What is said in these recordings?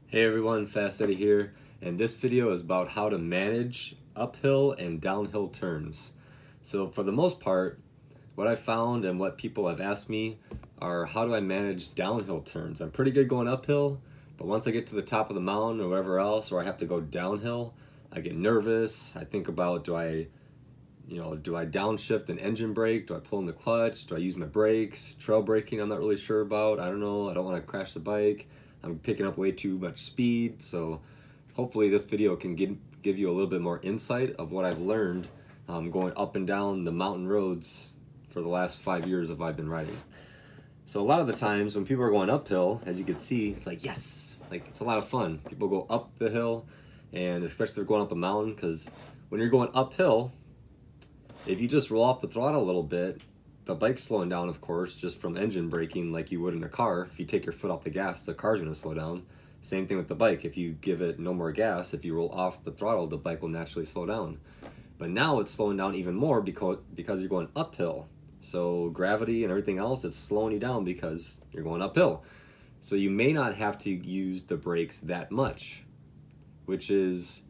Hey everyone, Fast Eddie here, and this video is about how to manage uphill and downhill turns. So for the most part, what I found and what people have asked me are how do I manage downhill turns? I'm pretty good going uphill, but once I get to the top of the mountain or whatever else, or I have to go downhill, I get nervous. I think about do I downshift an engine brake? Do I pull in the clutch? Do I use my brakes? Trail braking, I'm not really sure about. I don't know. I don't want to crash the bike. I'm picking up way too much speed. So hopefully this video can give you a little bit more insight of what I've learned going up and down the mountain roads for the last 5 years of I've been riding. So a lot of the times when people are going uphill, as you can see, it's like, yes, like it's a lot of fun. People go up the hill, and especially if they're going up a mountain, because when you're going uphill, if you just roll off the throttle a little bit, the bike's slowing down, of course, just from engine braking like you would in a car. If you take your foot off the gas, the car's going to slow down. Same thing with the bike. If you give it no more gas, if you roll off the throttle, the bike will naturally slow down. But now it's slowing down even more because you're going uphill. So gravity and everything else, it's slowing you down because you're going uphill. So you may not have to use the brakes that much, which is,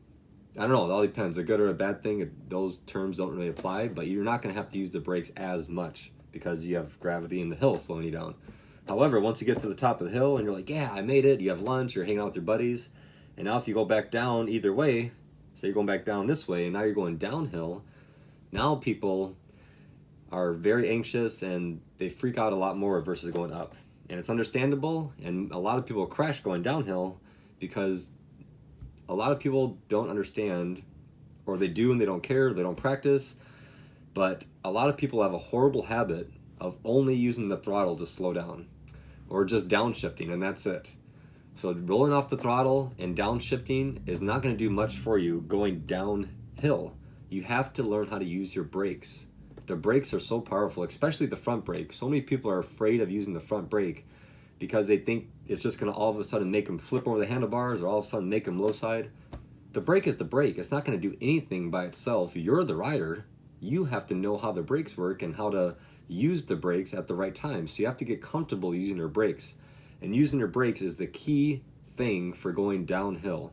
I don't know, it all depends. A good or a bad thing, those terms don't really apply, but you're not going to have to use the brakes as much because you have gravity in the hill slowing you down. However, once you get to the top of the hill and you're like, yeah, I made it, you have lunch, you're hanging out with your buddies, and now if you go back down either way, say you're going back down this way and now you're going downhill, now people are very anxious and they freak out a lot more versus going up. And it's understandable, and a lot of people crash going downhill because a lot of people don't understand, or they do and they don't care, they don't practice, but a lot of people have a horrible habit of only using the throttle to slow down, or just downshifting, and that's it. So rolling off the throttle and downshifting is not going to do much for you going downhill. You have to learn how to use your brakes. The brakes are so powerful, especially the front brake. So many people are afraid of using the front brake because they think it's just going to all of a sudden make them flip over the handlebars or all of a sudden make them low side. The brake is the brake. It's not going to do anything by itself. You're the rider. You have to know how the brakes work and how to use the brakes at the right time. So you have to get comfortable using your brakes. And using your brakes is the key thing for going downhill.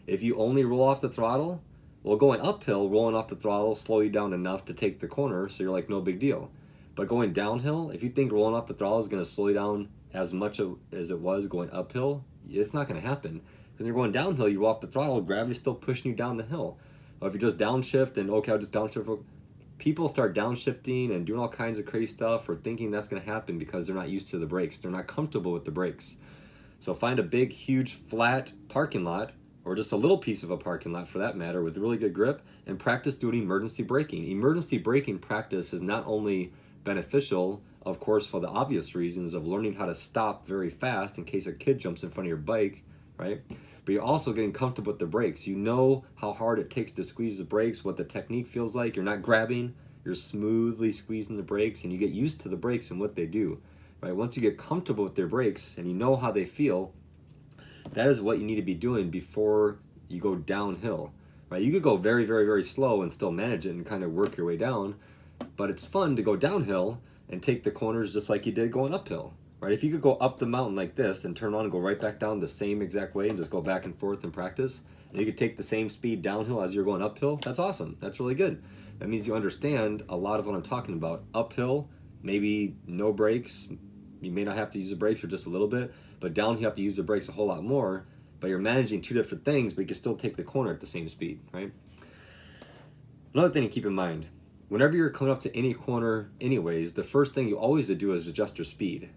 If you only roll off the throttle, well, going uphill, rolling off the throttle slow you down enough to take the corner, so you're like, no big deal. But going downhill, if you think rolling off the throttle is going to slow you down as much as it was going uphill, it's not going to happen. Because you're going downhill, you roll off the throttle, gravity's still pushing you down the hill. Or if you just downshift and, okay, I'll just downshift. People start downshifting and doing all kinds of crazy stuff or thinking that's going to happen because they're not used to the brakes. They're not comfortable with the brakes. So find a big, huge, flat parking lot, or just a little piece of a parking lot for that matter, with really good grip, and practice doing emergency braking. Emergency braking practice is not only beneficial, of course, for the obvious reasons of learning how to stop very fast in case a kid jumps in front of your bike, right? But you're also getting comfortable with the brakes. You know how hard it takes to squeeze the brakes, what the technique feels like. You're not grabbing, you're smoothly squeezing the brakes, and you get used to the brakes and what they do, right? Once you get comfortable with their brakes and you know how they feel, that is what you need to be doing before you go downhill, right? You could go very, very, very slow and still manage it and kind of work your way down, but it's fun to go downhill and take the corners just like you did going uphill, right? If you could go up the mountain like this and turn on and go right back down the same exact way and just go back and forth and practice, and you could take the same speed downhill as you're going uphill, that's awesome. That's really good. That means you understand a lot of what I'm talking about. Uphill, maybe no brakes. You may not have to use the brakes or just a little bit, but down you have to use the brakes a whole lot more, but you're managing two different things, but you can still take the corner at the same speed, right? Another thing to keep in mind, whenever you're coming up to any corner anyways, the first thing you always do is adjust your speed,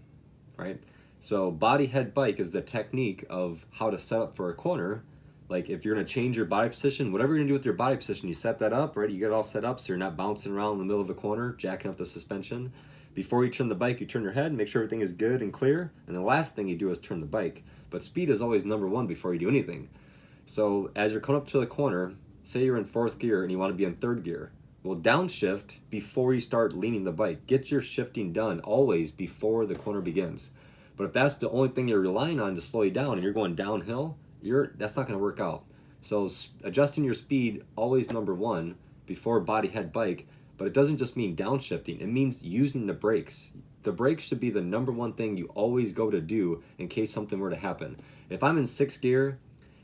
right? So body, head, bike is the technique of how to set up for a corner. Like if you're gonna change your body position, whatever you're gonna do with your body position, you set that up, right? You get it all set up so you're not bouncing around in the middle of the corner, jacking up the suspension. Before you turn the bike, you turn your head, make sure everything is good and clear, and the last thing you do is turn the bike. But speed is always number one before you do anything. So as you're coming up to the corner, say you're in fourth gear and you want to be in third gear, well, downshift before you start leaning the bike. Get your shifting done always before the corner begins. But if that's the only thing you're relying on to slow you down and you're going downhill, that's not going to work out. So adjusting your speed, always number one before body, head, bike. But it doesn't just mean downshifting. It means using the brakes. The brakes should be the number one thing you always go to do in case something were to happen. If I'm in sixth gear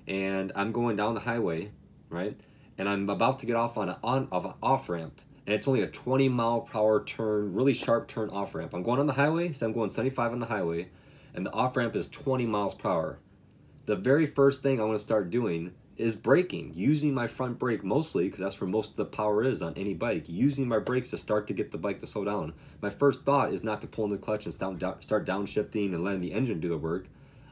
and I'm going down the highway, right, and I'm about to get off on an off ramp, and it's only a 20-mile-per-hour turn, really sharp turn off ramp. I'm going on the highway, so I'm going 75 on the highway, and the off ramp is 20 miles per hour. The very first thing I want to start doing is braking, using my front brake mostly, because that's where most of the power is on any bike, using my brakes to start to get the bike to slow down. My first thought is not to pull in the clutch and start downshifting and letting the engine do the work.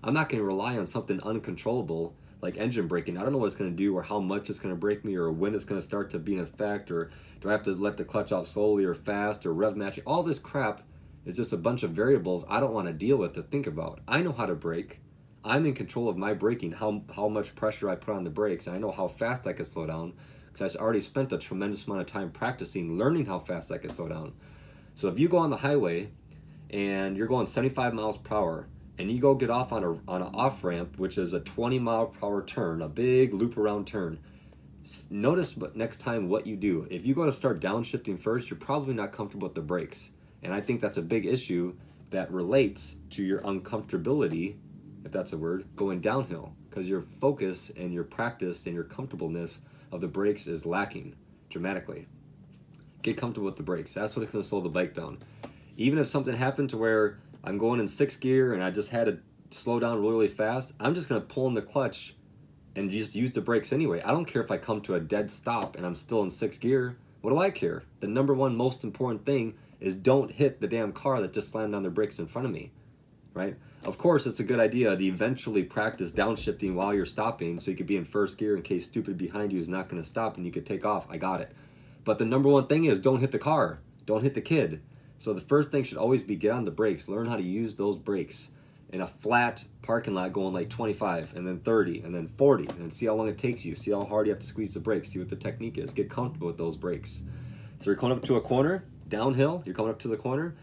I'm not going to rely on something uncontrollable like engine braking. I don't know what it's going to do or how much it's going to brake me or when it's going to start to be in effect, or do I have to let the clutch out slowly or fast or rev matching. All this crap is just a bunch of variables I don't want to deal with to think about. I know how to brake. I'm in control of my braking, how much pressure I put on the brakes. And I know how fast I can slow down because I already spent a tremendous amount of time practicing, learning how fast I can slow down. So if you go on the highway and you're going 75 miles per hour and you go get off on an off ramp, which is a 20-mile-per-hour turn, a big loop around turn, notice next time what you do. If you go to start downshifting first, you're probably not comfortable with the brakes. And I think that's a big issue that relates to your uncomfortability, if that's a word, going downhill, because your focus and your practice and your comfortableness of the brakes is lacking dramatically. Get comfortable with the brakes. That's what's going to slow the bike down. Even if something happened to where I'm going in sixth gear and I just had to slow down really, really fast, I'm just going to pull in the clutch and just use the brakes anyway. I don't care if I come to a dead stop and I'm still in sixth gear. What do I care? The number one most important thing is don't hit the damn car that just slammed on the brakes in front of me, right? Of course, it's a good idea to eventually practice downshifting while you're stopping so you could be in first gear in case stupid behind you is not going to stop and you could take off. I got it. But the number one thing is don't hit the car. Don't hit the kid. So the first thing should always be get on the brakes. Learn how to use those brakes in a flat parking lot going like 25 and then 30 and then 40 and then see how long it takes you. See how hard you have to squeeze the brakes. See what the technique is. Get comfortable with those brakes. So you're coming up to a corner, downhill. You're coming up to the corner.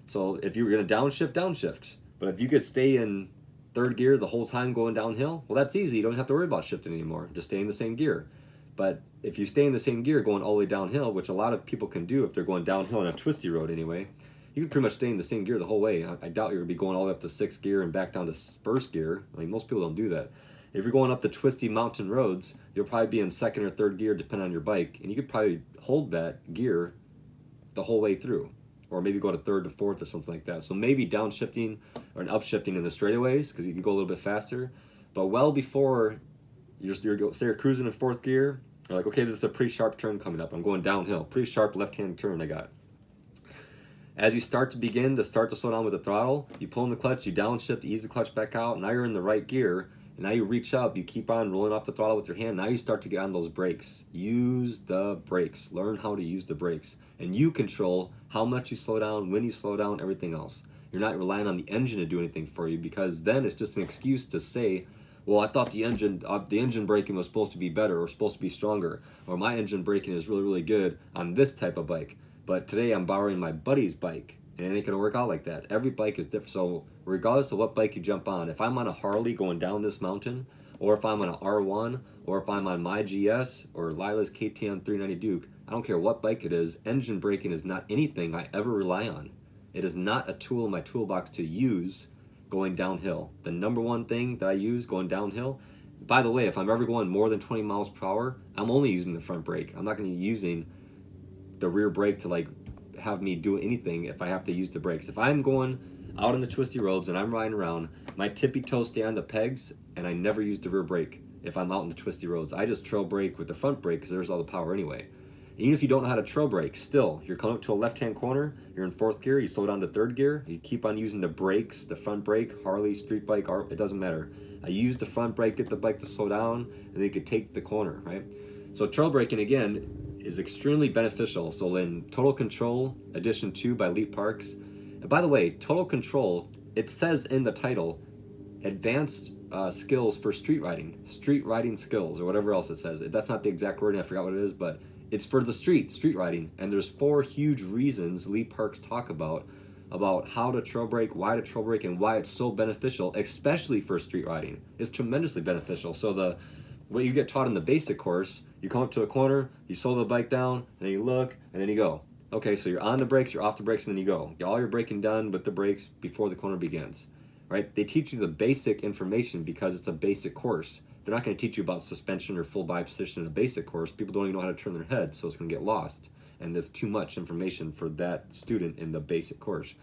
So if you were going to downshift. But if you could stay in third gear the whole time going downhill, well, that's easy. You don't have to worry about shifting anymore. Just stay in the same gear. But if you stay in the same gear going all the way downhill, which a lot of people can do if they're going downhill on a twisty road anyway, you can pretty much stay in the same gear the whole way. I doubt you're going to be going all the way up to sixth gear and back down to first gear. I mean, most people don't do that. If you're going up the twisty mountain roads, you'll probably be in second or third gear depending on your bike, and you could probably hold that gear the whole way through, or maybe go to third to fourth or something like that. So maybe downshifting or an upshifting in the straightaways because you can go a little bit faster, but well before say you're cruising in fourth gear, you're like, okay, this is a pretty sharp turn coming up. I'm going downhill, pretty sharp left-hand turn I got. As you start to slow down with the throttle, you pull in the clutch, you downshift, ease the clutch back out. Now you're in the right gear, and now you reach up, you keep on rolling off the throttle with your hand. Now you start to get on those brakes. Use the brakes. Learn how to use the brakes. And you control how much you slow down, when you slow down, everything else. You're not relying on the engine to do anything for you, because then it's just an excuse to say, well, I thought the engine braking was supposed to be better or supposed to be stronger, or my engine braking is really, really good on this type of bike. But today I'm borrowing my buddy's bike, and it ain't gonna work out like that. Every bike is different. So regardless of what bike you jump on, if I'm on a Harley going down this mountain, or if I'm on an R1, or if I'm on my GS or Lila's KTM 390 Duke, I don't care what bike it is, engine braking is not anything I ever rely on. It is not a tool in my toolbox to use going downhill. The number one thing that I use going downhill, by the way, if I'm ever going more than 20 miles per hour, I'm only using the front brake. I'm not gonna be using the rear brake to like have me do anything if I have to use the brakes. If I'm going out on the twisty roads and I'm riding around, my tippy toes stay on the pegs and I never use the rear brake if I'm out in the twisty roads. I just trail brake with the front brake because there's all the power anyway. Even if you don't know how to trail brake, still, you're coming up to a left-hand corner, you're in fourth gear, you slow down to third gear, you keep on using the brakes, the front brake, Harley, street bike, it doesn't matter. I use the front brake, get the bike to slow down, and then you could take the corner, right? So trail braking, again, is extremely beneficial. So in Total Control Edition 2 by Lee Parks, and by the way, Total Control, it says in the title, advanced skills for street riding skills, or whatever else it says. That's not the exact wording, I forgot what it is, but it's for the street riding. And there's 4 huge reasons Lee Parks talk about how to trail brake, why to trail brake, and why it's so beneficial, especially for street riding. It's tremendously beneficial. So what you get taught in the basic course, you come up to a corner, you slow the bike down, and then you look, and then you go. Okay, so you're on the brakes, you're off the brakes, and then you go. All your braking done with the brakes before the corner begins, right? They teach you the basic information because it's a basic course. They're not going to teach you about suspension or full body position in a basic course. People don't even know how to turn their head, so it's going to get lost. And there's too much information for that student in the basic course.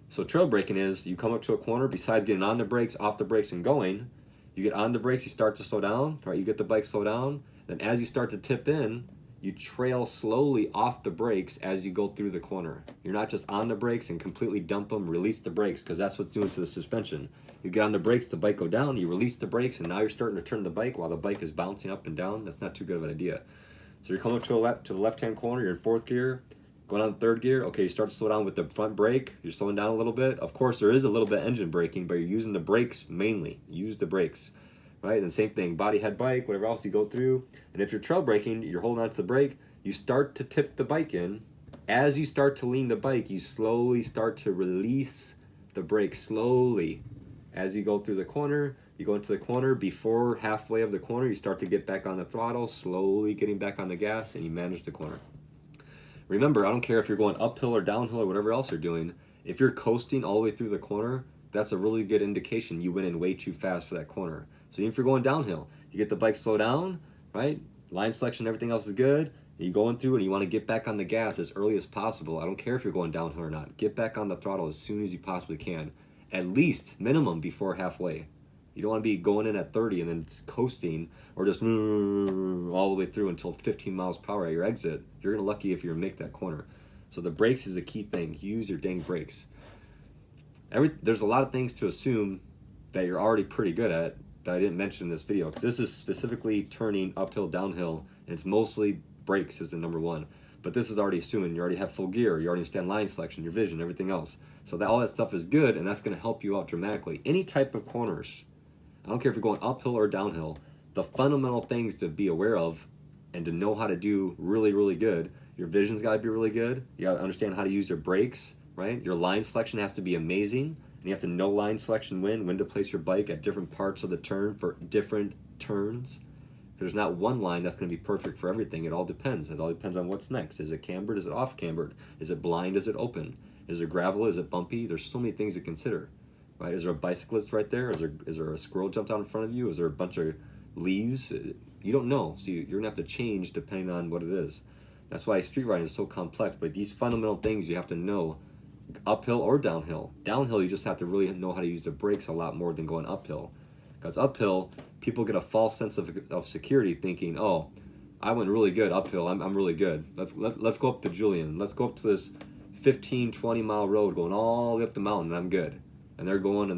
So trail braking is, you come up to a corner, besides getting on the brakes, off the brakes, and going, you get on the brakes, you start to slow down, right? You get the bike slow down, then as you start to tip in, you trail slowly off the brakes as you go through the corner. You're not just on the brakes and completely dump them, release the brakes, because that's what's doing to the suspension. You get on the brakes, the bike go down, you release the brakes, and now you're starting to turn the bike while the bike is bouncing up and down. That's not too good of an idea. So you're coming up to the left-hand corner, you're in fourth gear, going on third gear, okay, you start to slow down with the front brake, you're slowing down a little bit. Of course, there is a little bit of engine braking, but you're using the brakes mainly. Use the brakes, right? And the same thing, body, head, bike, whatever else you go through. And if you're trail braking, you're holding on to the brake, you start to tip the bike in. As you start to lean the bike, you slowly start to release the brake slowly. As you go through the corner, you go into the corner, before halfway of the corner, you start to get back on the throttle, slowly getting back on the gas, and you manage the corner. Remember, I don't care if you're going uphill or downhill or whatever else you're doing, if you're coasting all the way through the corner, that's a really good indication you went in way too fast for that corner. So even if you're going downhill, you get the bike slow down, right? Line selection, everything else is good. You're going through and you want to get back on the gas as early as possible. I don't care if you're going downhill or not. Get back on the throttle as soon as you possibly can. At least, minimum, before halfway. You don't want to be going in at 30 and then coasting or just all the way through until 15 miles per hour at your exit. You're going to be lucky if you make that corner. So the brakes is a key thing. Use your dang brakes. There's a lot of things to assume that you're already pretty good at that I didn't mention in this video, because this is specifically turning uphill, downhill, and it's mostly brakes is the number one. But this is already assuming you already have full gear, you already understand line selection, your vision, everything else. So all that stuff is good, and that's going to help you out dramatically. Any type of corners, I don't care if you're going uphill or downhill, the fundamental things to be aware of and to know how to do really, really good. Your vision's got to be really good. You got to understand how to use your brakes, right? Your line selection has to be amazing. And you have to know line selection when to place your bike at different parts of the turn for different turns. There's not one line that's going to be perfect for everything. It all depends. It all depends on what's next. Is it cambered? Is it off cambered? Is it blind? Is it open? Is it gravel? Is it bumpy? There's so many things to consider. Right? Is there a bicyclist right there? Is there a squirrel jumped out in front of you? Is there a bunch of leaves? You don't know. So you're going to have to change depending on what it is. That's why street riding is so complex. But these fundamental things you have to know, uphill or downhill. Downhill, you just have to really know how to use the brakes a lot more than going uphill. Because uphill, people get a false sense of security thinking, oh, I went really good uphill. I'm really good. Let's go up to Julian. Let's go up to this 15, 20 mile road going all the way up the mountain and I'm good. And they're going,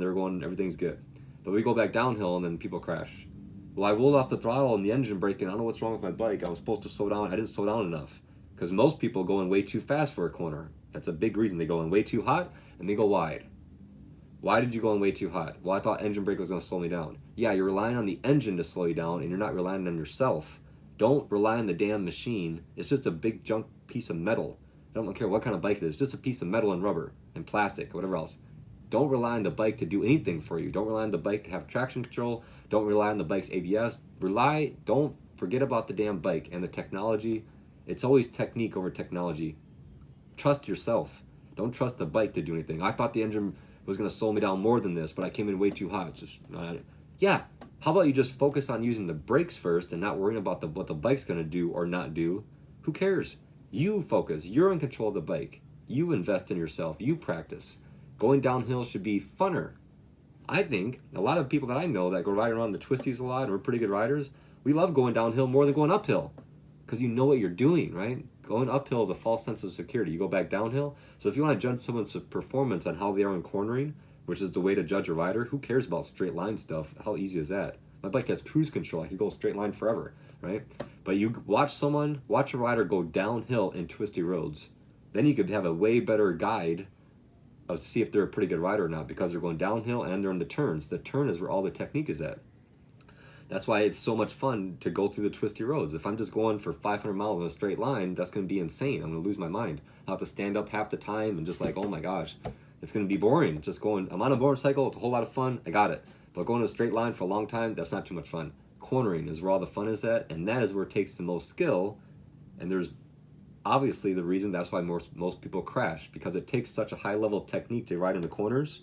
everything's good. But we go back downhill and then people crash. Well, I rolled off the throttle and the engine braking. I don't know what's wrong with my bike. I was supposed to slow down. I didn't slow down enough. Because most people go in way too fast for a corner. That's a big reason. They go in way too hot and they go wide. Why did you go in way too hot? Well, I thought engine brake was going to slow me down. Yeah, you're relying on the engine to slow you down and you're not relying on yourself. Don't rely on the damn machine. It's just a big junk piece of metal. I don't care what kind of bike it is. It's just a piece of metal and rubber and plastic or whatever else. Don't rely on the bike to do anything for you. Don't rely on the bike to have traction control. Don't rely on the bike's ABS. Don't forget about the damn bike and the technology. It's always technique over technology. Trust yourself. Don't trust the bike to do anything. I thought the engine was going to slow me down more than this, but I came in way too hot. It's just, yeah. How about you just focus on using the brakes first and not worrying about what the bike's going to do or not do? Who cares? You focus. You're in control of the bike. You invest in yourself. You practice. Going downhill should be funner. I think a lot of people that I know that go riding around the twisties a lot and we're pretty good riders, we love going downhill more than going uphill because you know what you're doing, right? Going uphill is a false sense of security. You go back downhill. So if you want to judge someone's performance on how they are in cornering, which is the way to judge a rider, who cares about straight line stuff? How easy is that? My bike has cruise control. I could go straight line forever, right? But you watch a rider go downhill in twisty roads. Then you could have a way better guide of see if they're a pretty good rider or not because they're going downhill and they're in the turns. The turn is where all the technique is at. That's why it's so much fun to go through the twisty roads. If I'm just going for 500 miles in a straight line, that's going to be insane. I'm going to lose my mind. I'll have to stand up half the time and just like, oh my gosh, it's going to be boring. Just going, I'm on a motorcycle, it's a whole lot of fun, I got it. But going in a straight line for a long time, that's not too much fun. Cornering is where all the fun is at, and that is where it takes the most skill. And there's obviously the reason that's why most people crash, because it takes such a high level of technique to ride in the corners,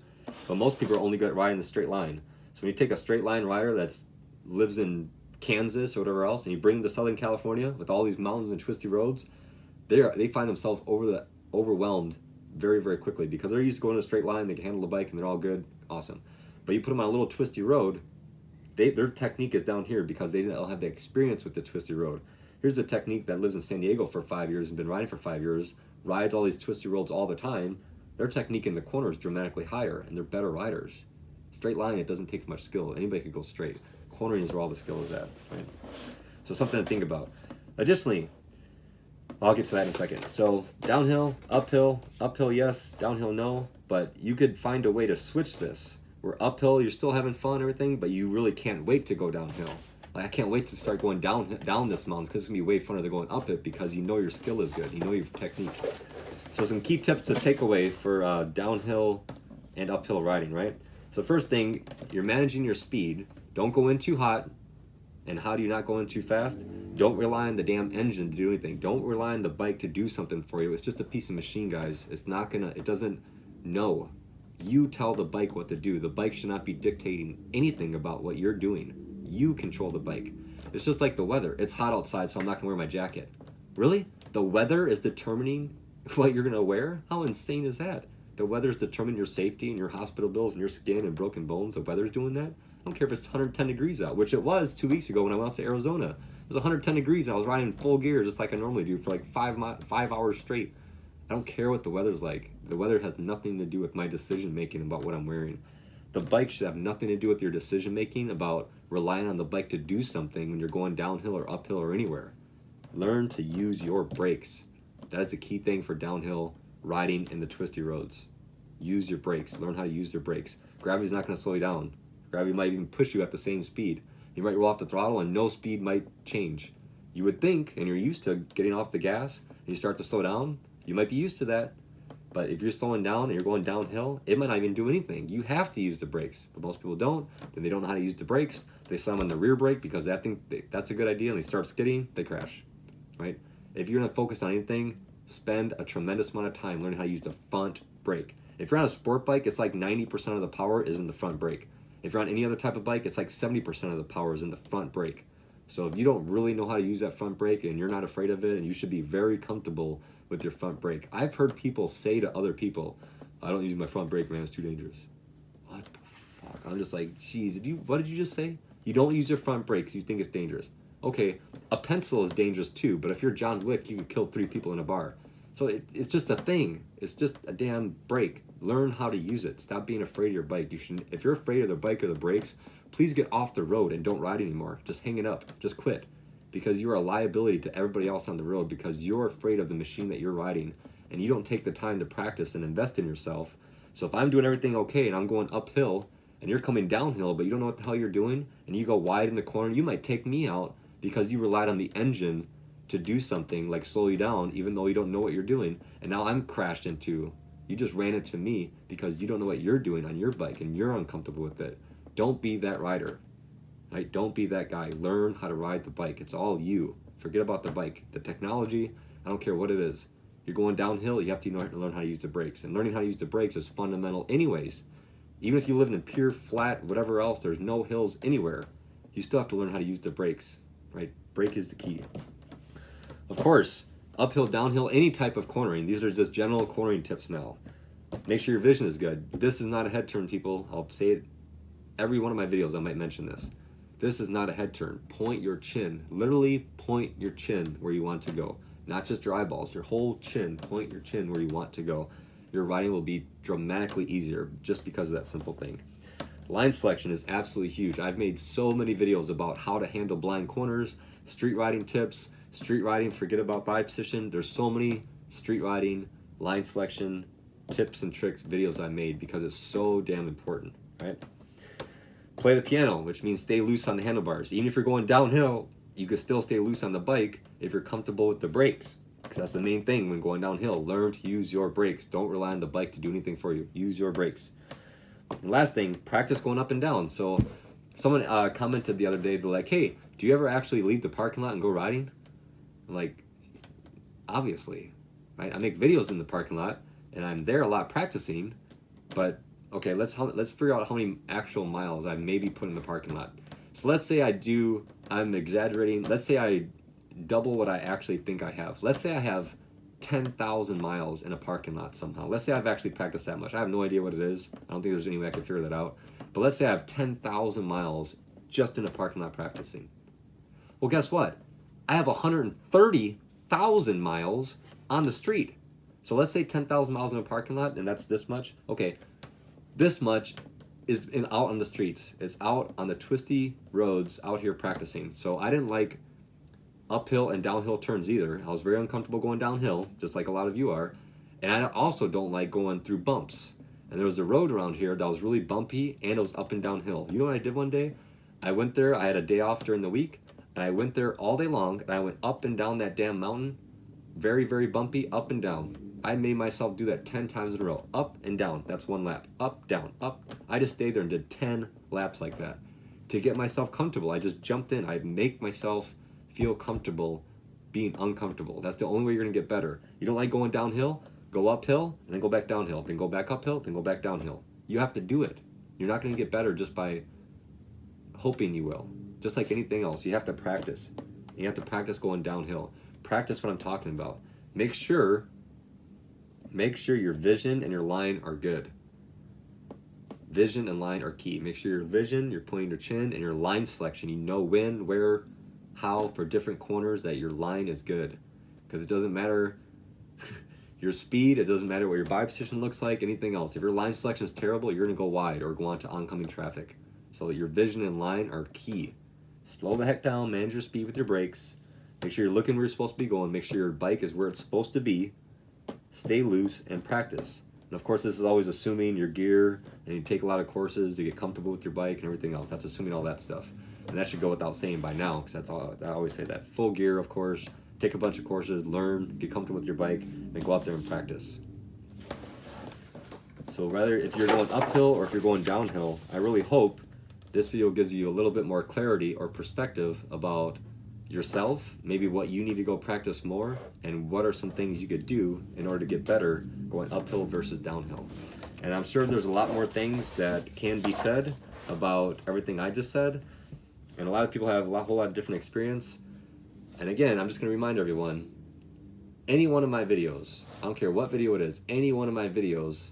but most people are only good at riding the straight line. So when you take a straight line rider that's lives in Kansas or whatever else, and you bring them to Southern California with all these mountains and twisty roads, they find themselves overwhelmed very, very quickly, because they're used to going in a straight line, they can handle the bike, and they're all good, awesome. But you put them on a little twisty road, their technique is down here because they don't have the experience with the twisty road. Here's a technique that lives in San Diego for 5 years and been riding for 5 years, rides all these twisty roads all the time. Their technique in the corner is dramatically higher, and they're better riders. Straight line, it doesn't take much skill. Anybody could go straight. Cornering is where all the skill is at, right? So something to think about. Additionally, I'll get to that in a second. So downhill, uphill yes, downhill no, but you could find a way to switch this. Where uphill, you're still having fun and everything, but you really can't wait to go downhill. Like, I can't wait to start going down this mountain, because it's going to be way funner than going up it, because you know your skill is good, you know your technique. So some key tips to take away for downhill and uphill riding, right? So first thing, you're managing your speed. Don't go in too hot. And how do you not go in too fast? Don't rely on the damn engine to do anything. Don't rely on the bike to do something for you. It's just a piece of machine, guys. It doesn't know. You tell the bike what to do. The bike should not be dictating anything about what you're doing. You control the bike. It's just like the weather. It's hot outside, so I'm not gonna wear my jacket. Really? The weather is determining what you're gonna wear? How insane is that? The weather's determining your safety and your hospital bills and your skin and broken bones. The weather's doing that? I don't care if it's 110 degrees out, which it was 2 weeks ago when I went out to Arizona. It was 110 degrees and I was riding in full gear just like I normally do for like 5 hours straight. I don't care what the weather's like. The weather has nothing to do with my decision making about what I'm wearing. The bike should have nothing to do with your decision making about relying on the bike to do something when you're going downhill or uphill or anywhere. Learn to use your brakes. That is the key thing for downhill riding in the twisty roads. Use your brakes. Learn how to use your brakes. Gravity's not going to slow you down. Gravity might even push you at the same speed. You might roll off the throttle and no speed might change. You would think, and you're used to getting off the gas, and you start to slow down, you might be used to that. But if you're slowing down and you're going downhill, it might not even do anything. You have to use the brakes, but most people don't. Then they don't know how to use the brakes. They slam on the rear brake because that's a good idea, and they start skidding, they crash, right? If you're gonna focus on anything, spend a tremendous amount of time learning how to use the front brake. If you're on a sport bike, it's like 90% of the power is in the front brake. If you're on any other type of bike, it's like 70% of the power is in the front brake. So if you don't really know how to use that front brake and you're not afraid of it, and you should be very comfortable with your front brake. I've heard people say to other people, I don't use my front brake, man, it's too dangerous. What the fuck? I'm just like, geez, what did you just say? You don't use your front brakes, you think it's dangerous. Okay, a pencil is dangerous too, but if you're John Wick, you could kill 3 people in a bar. So it's just a thing. It's just a damn brake. Learn how to use it. Stop being afraid of your bike. If you're afraid of the bike or the brakes, please get off the road and don't ride anymore. Just hang it up. Just quit. Because you're a liability to everybody else on the road, because you're afraid of the machine that you're riding and you don't take the time to practice and invest in yourself. So if I'm doing everything okay and I'm going uphill and you're coming downhill, but you don't know what the hell you're doing, and you go wide in the corner, you might take me out because you relied on the engine to do something like slow you down, even though you don't know what you're doing. And now I'm crashed into. You just ran into me because you don't know what you're doing on your bike and you're uncomfortable with it. Don't be that rider. Right? Don't be that guy. Learn how to ride the bike. It's all you. Forget about the bike. The technology, I don't care what it is. You're going downhill, you have to learn how to use the brakes. And learning how to use the brakes is fundamental anyways. Even if you live in a pure, flat, whatever else, there's no hills anywhere, you still have to learn how to use the brakes. Right? Brake is the key. Of course, uphill, downhill, any type of cornering. These are just general cornering tips now. Make sure your vision is good. This is not a head turn, people. I'll say it every one of my videos. I might mention this. This is not a head turn. Point your chin. Literally point your chin where you want to go. Not just your eyeballs, your whole chin. Point your chin where you want to go. Your riding will be dramatically easier just because of that simple thing. Line selection is absolutely huge. I've made so many videos about how to handle blind corners, street riding tips, street riding, forget about bike position. There's so many street riding, line selection, tips and tricks videos I made because it's so damn important, right? Play the piano, which means stay loose on the handlebars. Even if you're going downhill, you can still stay loose on the bike if you're comfortable with the brakes. Because that's the main thing when going downhill. Learn to use your brakes. Don't rely on the bike to do anything for you. Use your brakes. And last thing, practice going up and down. So someone commented the other day, they're like, hey, do you ever actually leave the parking lot and go riding? I'm like, Obviously, right? I make videos in the parking lot, and I'm there a lot practicing, but okay, let's figure out how many actual miles I maybe put in the parking lot. So let's say I'm exaggerating, let's say I double what I actually think I have. Let's say I have 10,000 miles in a parking lot somehow. Let's say I've actually practiced that much. I have no idea what it is. I don't think there's any way I can figure that out. But let's say I have 10,000 miles just in a parking lot practicing. Well, guess what? I have 130,000 miles on the street. So let's say 10,000 miles in a parking lot, and that's this much. Okay, this much is out on the streets. It's out on the twisty roads out here practicing. So I didn't like uphill and downhill turns either. I was very uncomfortable going downhill, just like a lot of you are. And I also don't like going through bumps. And there was a road around here that was really bumpy, and it was up and downhill. You know what I did one day? I went there, I had a day off during the week, and I went there all day long, and I went up and down that damn mountain. Very, very bumpy, up and down. I made myself do that 10 times in a row. Up and down, that's one lap. Up, down, up. I just stayed there and did 10 laps like that. To get myself comfortable, I just jumped in. I make myself feel comfortable being uncomfortable. That's the only way you're gonna get better. You don't like going downhill? Go uphill, and then go back downhill. Then go back uphill, then go back downhill. You have to do it. You're not gonna get better just by hoping you will. Just like anything else, you have to practice. You have to practice going downhill. Practice what I'm talking about. Make sure your vision and your line are good. Vision and line are key. Make sure your vision, you're pointing your chin, and your line selection, you know when, where, how for different corners that your line is good. Because it doesn't matter your speed, it doesn't matter what your body position looks like, anything else. If your line selection is terrible, you're gonna go wide or go onto oncoming traffic. So your vision and line are key. Slow the heck down, manage your speed with your brakes. Make sure you're looking where you're supposed to be going. Make sure your bike is where it's supposed to be. Stay loose and practice. And of course, this is always assuming your gear, and you take a lot of courses to get comfortable with your bike and everything else. That's assuming all that stuff. And that should go without saying by now, because that's all I always say that. Full gear, of course. Take a bunch of courses, learn, get comfortable with your bike, and go out there and practice. So whether if you're going uphill or if you're going downhill, I really hope this video gives you a little bit more clarity or perspective about yourself, maybe what you need to go practice more, and what are some things you could do in order to get better going uphill versus downhill. And I'm sure there's a lot more things that can be said about everything I just said, and a lot of people have a whole lot of different experience. And again, I'm just going to remind everyone, any one of my videos, I don't care what video it is, any one of my videos,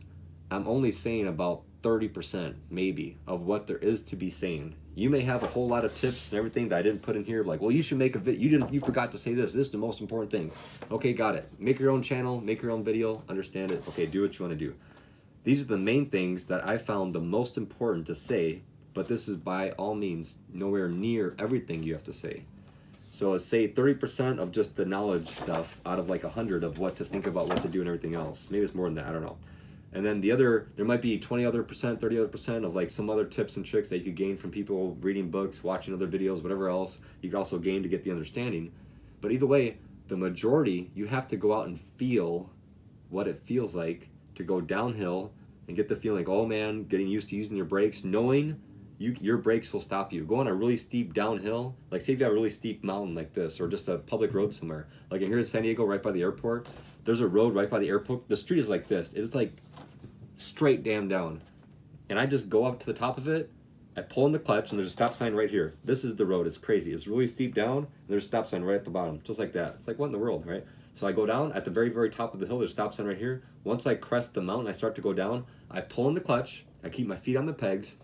I'm only saying about 30% maybe of what there is to be saying. You may have a whole lot of tips and everything that I didn't put in here, like, well, you should make a video, you forgot to say this is the most important thing. Okay, got it. Make your own channel, make your own video, understand it. Okay, do what you want to do. These are the main things that I found the most important to say, but this is by all means nowhere near everything you have to say. So say 30% of just the knowledge stuff out of like 100 of what to think about, what to do, and everything else. Maybe it's more than that, I don't know. And then the other, there might be 20 other percent, 30 other percent of like some other tips and tricks that you could gain from people reading books, watching other videos, whatever else you could also gain to get the understanding. But either way, the majority, you have to go out and feel what it feels like to go downhill and get the feeling, oh man, getting used to using your brakes, knowing your brakes will stop you. Go on a really steep downhill, like say if you have a really steep mountain like this, or just a public road somewhere. Like here in San Diego, right by the airport, there's a road right by the airport. The street is like this. It's like straight damn down. And I just go up to the top of it, I pull in the clutch, and there's a stop sign right here. This is the road, it's crazy. It's really steep down, and there's a stop sign right at the bottom, just like that. It's like, what in the world, right? So I go down, at the very, very top of the hill, there's a stop sign right here. Once I crest the mountain, I start to go down, I pull in the clutch, I keep my feet on the pegs,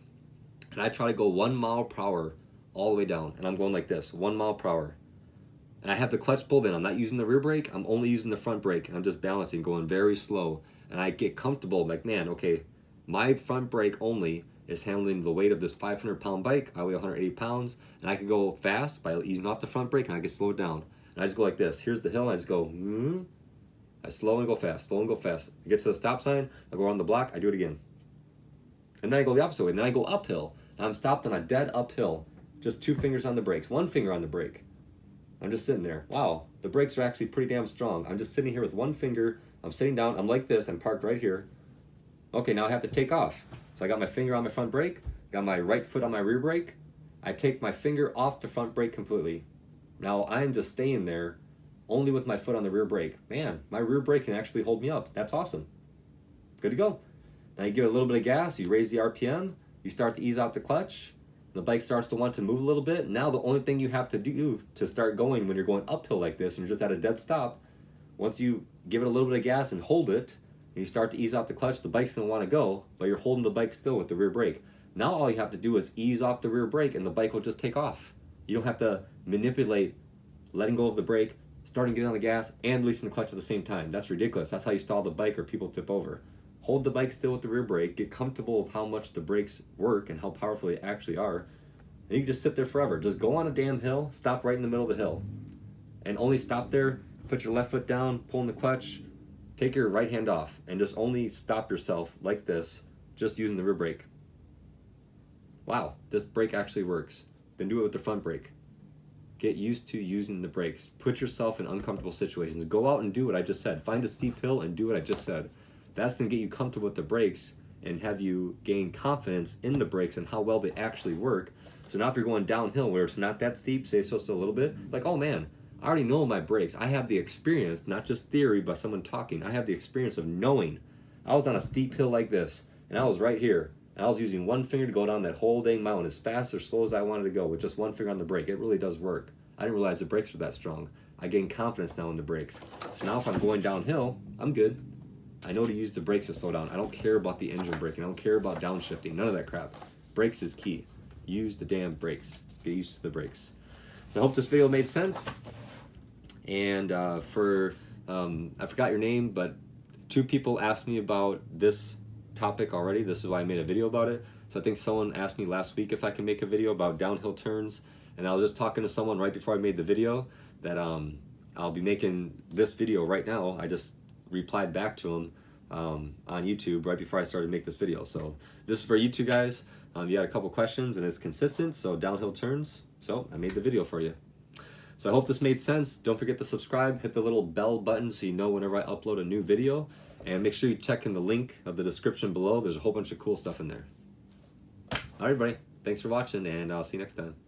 and I try to go 1 mile per hour all the way down. And I'm going like this, 1 mile per hour. And I have the clutch pulled in. I'm not using the rear brake, I'm only using the front brake, and I'm just balancing, going very slow. And I get comfortable, I'm like, man, okay, my front brake only is handling the weight of this 500-pound bike. I weigh 180 pounds, and I can go fast by easing off the front brake, and I can slow it down. And I just go like this. Here's the hill, and I just go, I slow and go fast, slow and go fast. I get to the stop sign, I go around the block, I do it again. And then I go the opposite way, and then I go uphill. And I'm stopped on a dead uphill, just 2 fingers on the brakes, 1 finger on the brake. I'm just sitting there. Wow, the brakes are actually pretty damn strong. I'm just sitting here with 1 finger, I'm sitting down, I'm like this, I'm parked right here. Okay, now I have to take off. So I got my finger on my front brake, got my right foot on my rear brake. I take my finger off the front brake completely. Now I'm just staying there only with my foot on the rear brake. Man, my rear brake can actually hold me up. That's awesome. Good to go. Now you give it a little bit of gas, you raise the RPM, you start to ease out the clutch, the bike starts to want to move a little bit. Now the only thing you have to do to start going when you're going uphill like this and you're just at a dead stop, once you give it a little bit of gas and hold it, and you start to ease out the clutch, the bike's gonna want to go, but you're holding the bike still with the rear brake. Now all you have to do is ease off the rear brake and the bike will just take off. You don't have to manipulate letting go of the brake, starting to get on the gas, and releasing the clutch at the same time. That's ridiculous. That's how you stall the bike or people tip over. Hold the bike still with the rear brake, get comfortable with how much the brakes work and how powerful they actually are, and you can just sit there forever. Just go on a damn hill, stop right in the middle of the hill, and only stop there, put your left foot down, pull in the clutch, take your right hand off, and just only stop yourself like this, just using the rear brake. Wow, this brake actually works. Then do it with the front brake. Get used to using the brakes. Put yourself in uncomfortable situations. Go out and do what I just said. Find a steep hill and do what I just said. That's going to get you comfortable with the brakes and have you gain confidence in the brakes and how well they actually work. So now if you're going downhill where it's not that steep, say so still a little bit, like, oh man, I already know my brakes. I have the experience, not just theory by someone talking. I have the experience of knowing. I was on a steep hill like this, and I was right here. And I was using one finger to go down that whole dang mountain as fast or slow as I wanted to go with just one finger on the brake. It really does work. I didn't realize the brakes were that strong. I gained confidence now in the brakes. So now if I'm going downhill, I'm good. I know to use the brakes to slow down. I don't care about the engine braking. I don't care about downshifting. None of that crap. Brakes is key. Use the damn brakes. Get used to the brakes. So I hope this video made sense. And I forgot your name, but 2 people asked me about this topic already. This is why I made a video about it. So I think someone asked me last week if I can make a video about downhill turns. And I was just talking to someone right before I made the video that I'll be making this video right now. I just replied back to him on YouTube right before I started to make this video. So this is for you 2 guys. You had a couple questions and it's consistent, so downhill turns. So I made the video for you. So I hope this made sense. Don't forget to subscribe, hit the little bell button so you know whenever I upload a new video, and make sure you check in the link of the description below. There's a whole bunch of cool stuff in there. All right, everybody. Thanks for watching, and I'll see you next time.